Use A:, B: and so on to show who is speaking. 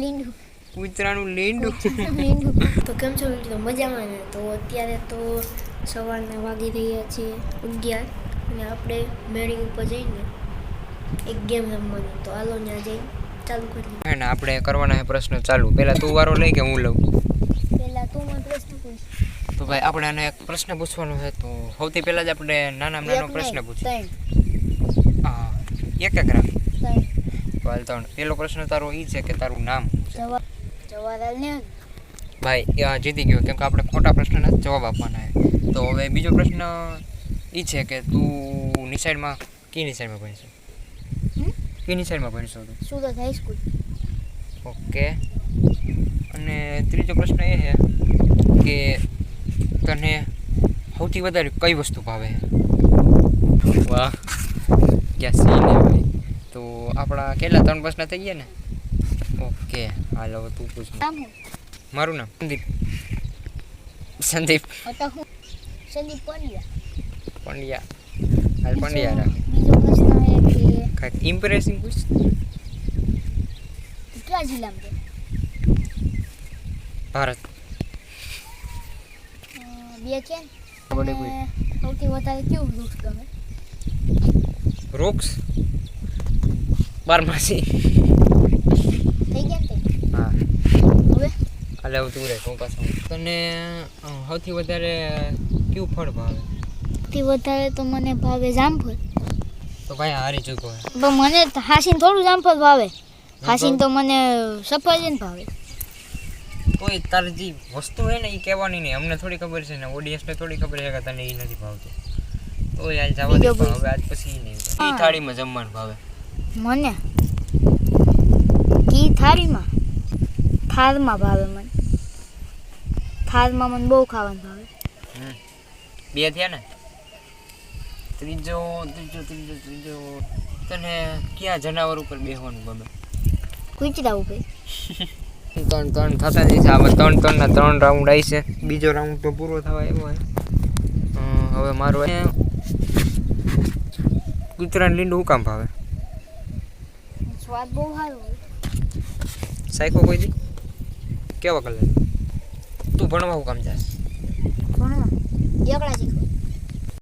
A: લીંડું.
B: કૂતરાનું લીંડું.
A: તો કેમ છો મિત્રો, મજામાં ને? તો અત્યારે તો સવારના વાગી રહ્યા છે 11 અને આપણે મેળી ઉપર જઈને એક ગેમ રમવાની. તો હાલો ત્યાં જઈ ચાલુ કરીએ.
B: હે ને આપણે કરવાના છે પ્રશ્ન ચાલુ. પહેલા તું વારો લઈ કે હું લઉં?
A: પહેલા તું મને પ્રશ્ન પૂછ.
B: તો ભાઈ આપણે આને એક પ્રશ્ન પૂછવાનો છે. તો સૌથી પહેલા જ આપણે નાનો પ્રશ્ન પૂછીએ. હા, એક રાખ. તો હાલ ત્રણ. પહેલો પ્રશ્ન તારો એ છે કે તારું નામ.
A: જવાહરલાલ નહેરુ.
B: ભાઈ જીતી ગયો, કેમ કે આપણે ખોટા પ્રશ્નના જવાબ આપવાના છે. તો હવે બીજો પ્રશ્ન એ છે કે તું નિશાળમાં કઈ નિશાળમાં ભણીશું? કઈ નિશાળમાં ભણીશું તું?
A: સુરત હાઈસ્કૂલ.
B: ઓકે. અને ત્રીજો પ્રશ્ન એ છે કે તને સૌથી વધારે કઈ વસ્તુ ભાવે? વાહ, ક્યાં સીન હે ભાઈ. તો આપણા કેટલા 3 પ્રશ્ન થઈ ગયા ને? ઓકે, હાલો તું પૂછ. મારું નામ સંદીપ. સંદીપ
A: પંડ્યા.
B: પંડ્યા. હાલ પંડ્યા રાખ.
A: બીજો પ્રશ્ન એ કે
B: કાંઈક ઇમ્પ્રેસિંગ પૂછ.
A: કયા જિલ્લામાં છે?
B: ભારત.
A: બે છે.
B: બડે કોઈ
A: સૌથી વધારે કેવું વૃક્ષ ગમે?
B: વૃક્ષ બારમાસી.
A: થઈ ગયા ને?
B: હા.
A: હવે
B: હાલે હવે તું રે, હું પાછો. તને સૌથી વધારે કયું ફળ ભાવે?
A: સૌથી વધારે તો મને ભાવે જામફળ.
B: તો ભાઈ હારી ચૂકો હે.
A: પણ મને હાસીન થોડું જામફળ ભાવે. હાસીન તો મને સફરજન ભાવે.
B: કોઈ તારી જે વસ્તુ હોય ને એ કહેવાની નહીં. અમને થોડી ખબર છે ને, ઓડિયન્સને થોડી ખબર છે કે તને એ નથી ભાવતું. ઓય હાલ જવા દે. હવે આજ પછી ઈ નહીં. ઈ થાળીમાં જમવાનું ભાવે
A: મને? કી થાળીમાં? થાળમાં ભાવે મને. થાળમાં મને બહુ ખાવાનું ભાવે.
B: બે થયા ને? ત્રીજો તને ક્યાં જનાવર ઉપર બેસવાનું ગમે?
A: કૂતરા ઉપર.
B: 3 થતા જઈ છે. આમાં 3 રાઉન્ડ આવી છે. બીજો રાઉન્ડ તો પૂરો થવા એવો છે. હવે મારું કૂતરાનું લીંડું હું કામ ભાવે?
A: સ્વાદ બહુ સારો હોય.
B: સાયકો કોઈ દી કેવા કલર? તું ભણવા હું કામ જાય?
A: ભણવા એકલા શીખ.